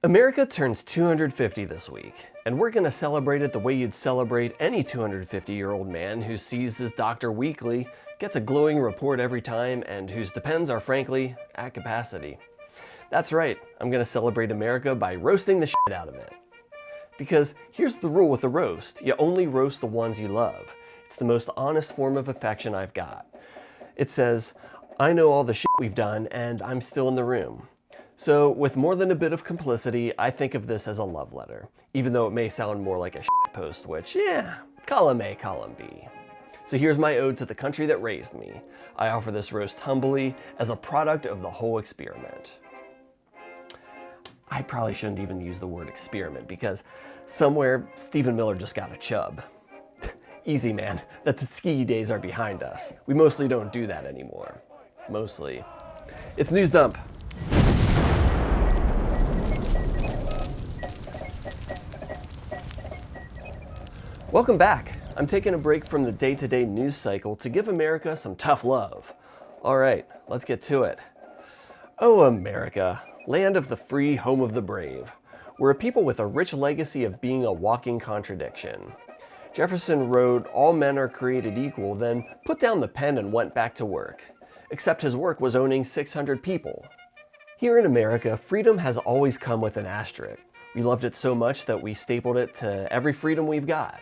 America turns 250 this week, and we're going to celebrate it the way you'd celebrate any 250-year-old man who sees his doctor weekly, gets a glowing report every time, and whose depends are frankly at capacity. That's right, I'm going to celebrate America by roasting the shit out of it. Because here's the rule with a roast, you only roast the ones you love. It's the most honest form of affection I've got. It says, I know all the shit we've done, and I'm still in the room. So, with more than a bit of complicity, I think of this as a love letter, even though it may sound more like a shit post, which, yeah, column A, column B. So here's my ode to the country that raised me. I offer this roast humbly as a product of the whole experiment. I probably shouldn't even use the word experiment because somewhere Stephen Miller just got a chub. Easy, man. The Tuskegee days are behind us. We mostly don't do that anymore. Mostly. It's News Dump. Welcome back. I'm taking a break from the day-to-day news cycle to give America some tough love. All right, let's get to it. Oh, America, land of the free, home of the brave. We're a people with a rich legacy of being a walking contradiction. Jefferson wrote, all men are created equal, then put down the pen and went back to work. Except his work was owning 600 people. Here in America, freedom has always come with an asterisk. We loved it so much that we stapled it to every freedom we've got.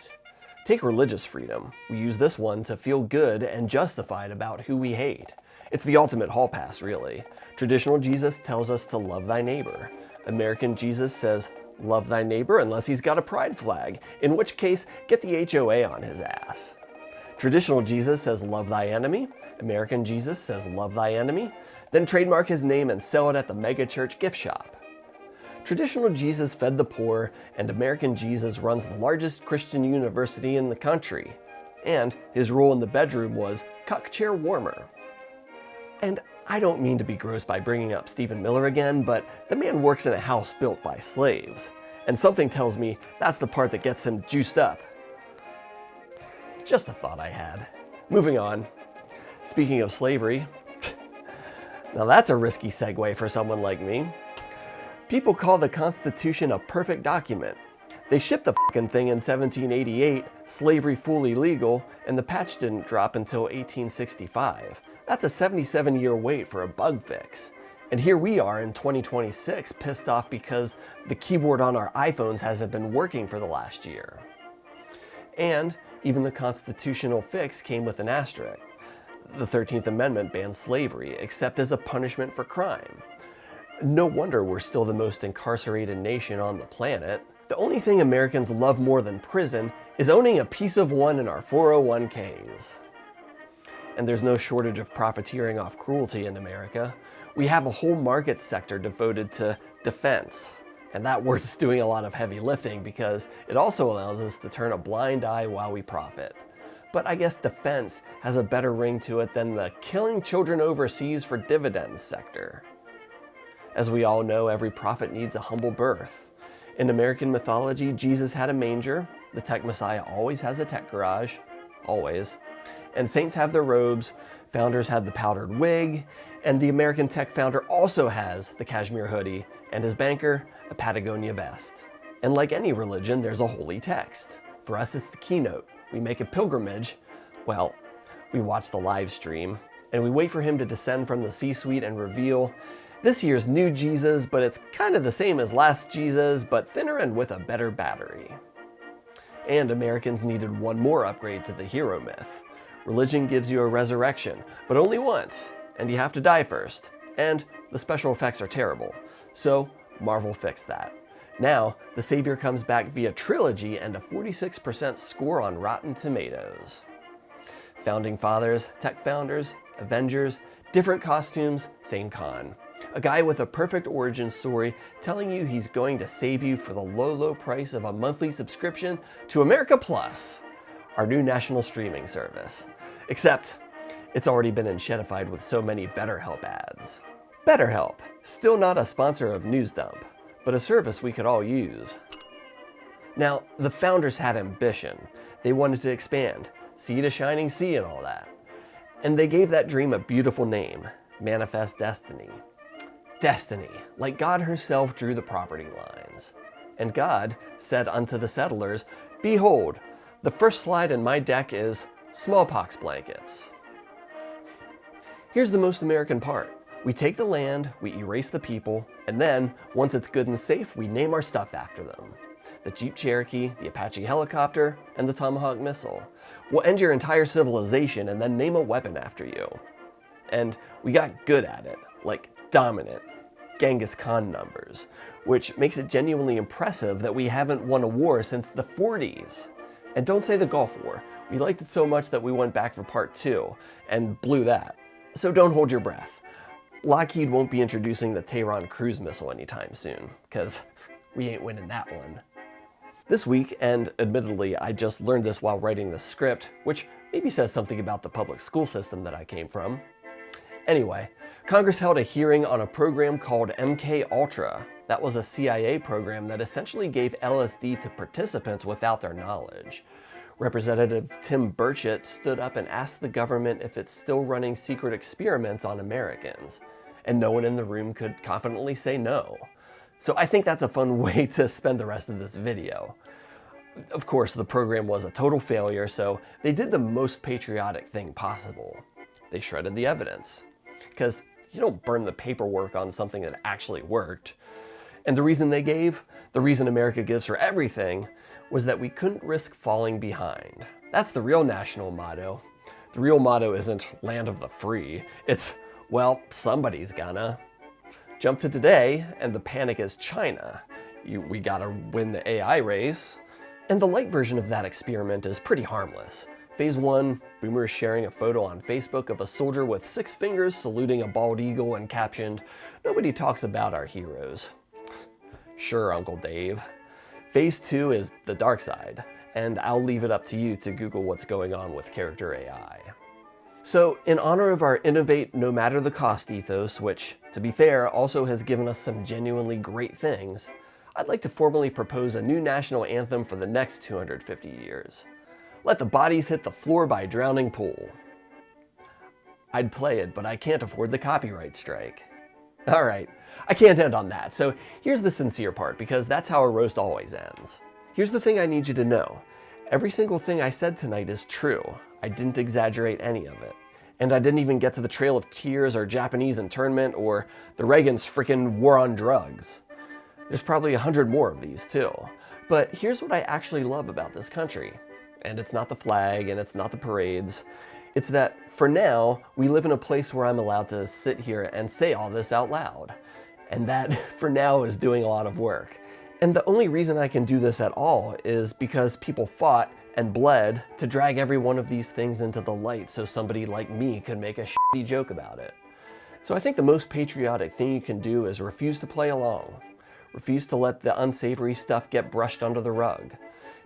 Take religious freedom. We use this one to feel good and justified about who we hate. It's the ultimate hall pass, really. Traditional Jesus tells us to love thy neighbor. American Jesus says, love thy neighbor unless he's got a pride flag, in which case, get the HOA on his ass. Traditional Jesus says, love thy enemy. American Jesus says, love thy enemy. Then trademark his name and sell it at the mega church gift shop. Traditional Jesus fed the poor, and American Jesus runs the largest Christian university in the country. And his role in the bedroom was cuck chair warmer. And I don't mean to be gross by bringing up Stephen Miller again, but the man works in a house built by slaves. And something tells me that's the part that gets him juiced up. Just a thought I had. Moving on. Speaking of slavery, now that's a risky segue for someone like me. People call the Constitution a perfect document. They shipped the fucking thing in 1788, slavery fully legal, and the patch didn't drop until 1865. That's a 77-year wait for a bug fix. And here we are in 2026, pissed off because the keyboard on our iPhones hasn't been working for the last year. And even the constitutional fix came with an asterisk. The 13th Amendment bans slavery, except as a punishment for crime. No wonder we're still the most incarcerated nation on the planet. The only thing Americans love more than prison is owning a piece of one in our 401ks. And there's no shortage of profiteering off cruelty in America. We have a whole market sector devoted to defense. And that word is doing a lot of heavy lifting because it also allows us to turn a blind eye while we profit. But I guess defense has a better ring to it than the killing children overseas for dividends sector. As we all know, every prophet needs a humble birth. In American mythology, Jesus had a manger, the tech messiah always has a tech garage, always, and saints have their robes, founders had the powdered wig, and the American tech founder also has the cashmere hoodie, and his banker, a Patagonia vest. And like any religion, there's a holy text. For us, it's the keynote. We make a pilgrimage, well, we watch the live stream, and we wait for him to descend from the C-suite and reveal this year's new Jesus, but it's kind of the same as last Jesus, but thinner and with a better battery. And Americans needed one more upgrade to the hero myth. Religion gives you a resurrection, but only once, and you have to die first. And the special effects are terrible. So Marvel fixed that. Now, the Savior comes back via trilogy and a 46% score on Rotten Tomatoes. Founding fathers, tech founders, Avengers, different costumes, same con. A guy with a perfect origin story telling you he's going to save you for the low, low price of a monthly subscription to America Plus, our new national streaming service. Except, it's already been enshedified with so many BetterHelp ads. BetterHelp, still not a sponsor of News Dump, but a service we could all use. Now, the founders had ambition. They wanted to expand, sea to shining sea and all that. And they gave that dream a beautiful name, Manifest Destiny. destiny, like God herself drew the property lines. And God said unto the settlers, behold, the first slide in my deck is smallpox blankets. Here's the most American part. We take the land, we erase the people, and then, once it's good and safe, we name our stuff after them. The Jeep Cherokee, the Apache helicopter, and the Tomahawk missile. We'll end your entire civilization and then name a weapon after you. And we got good at it, like dominant, Genghis Khan numbers, which makes it genuinely impressive that we haven't won a war since the 40s. And don't say the Gulf War. We liked it so much that we went back for part 2 and blew that. So don't hold your breath. Lockheed won't be introducing the Tehran cruise missile anytime soon, because we ain't winning that one. This week, and admittedly I just learned this while writing the script, which maybe says something about the public school system that I came from. Anyway, Congress held a hearing on a program called MKUltra. That was a CIA program that essentially gave LSD to participants without their knowledge. Representative Tim Burchett stood up and asked the government if it's still running secret experiments on Americans, and no one in the room could confidently say no. So I think that's a fun way to spend the rest of this video. Of course, the program was a total failure, so they did the most patriotic thing possible. They shredded the evidence. Because you don't burn the paperwork on something that actually worked. And the reason they gave, the reason America gives for everything, was that we couldn't risk falling behind. That's the real national motto. The real motto isn't land of the free. It's, well, somebody's gonna. Jump to today, and the panic is China. We gotta win the AI race. And the light version of that experiment is pretty harmless. Phase 1, boomers sharing a photo on Facebook of a soldier with 6 fingers saluting a bald eagle and captioned, "Nobody talks about our heroes." Sure, Uncle Dave. Phase 2 is the dark side, and I'll leave it up to you to Google what's going on with character AI. So, in honor of our innovate no matter the cost ethos, which, to be fair, also has given us some genuinely great things, I'd like to formally propose a new national anthem for the next 250 years. Let the Bodies Hit the Floor by Drowning Pool. I'd play it, but I can't afford the copyright strike. Alright, I can't end on that, so here's the sincere part, because that's how a roast always ends. Here's the thing I need you to know. Every single thing I said tonight is true. I didn't exaggerate any of it. And I didn't even get to the Trail of Tears or Japanese internment or the Reagan's frickin' war on drugs. There's probably 100 more of these too. But here's what I actually love about this country. And it's not the flag and it's not the parades. It's that, for now, we live in a place where I'm allowed to sit here and say all this out loud. And that, for now, is doing a lot of work. And the only reason I can do this at all is because people fought and bled to drag every one of these things into the light so somebody like me could make a shitty joke about it. So I think the most patriotic thing you can do is refuse to play along. Refuse to let the unsavory stuff get brushed under the rug.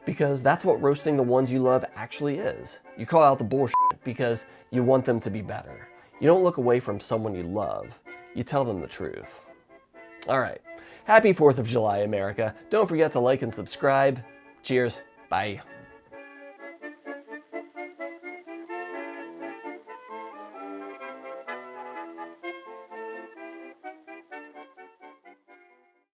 Because that's what roasting the ones you love actually is. You call out the bullshit because you want them to be better. You don't look away from someone you love. You tell them the truth. Alright, happy 4th of July, America. Don't forget to like and subscribe. Cheers. Bye.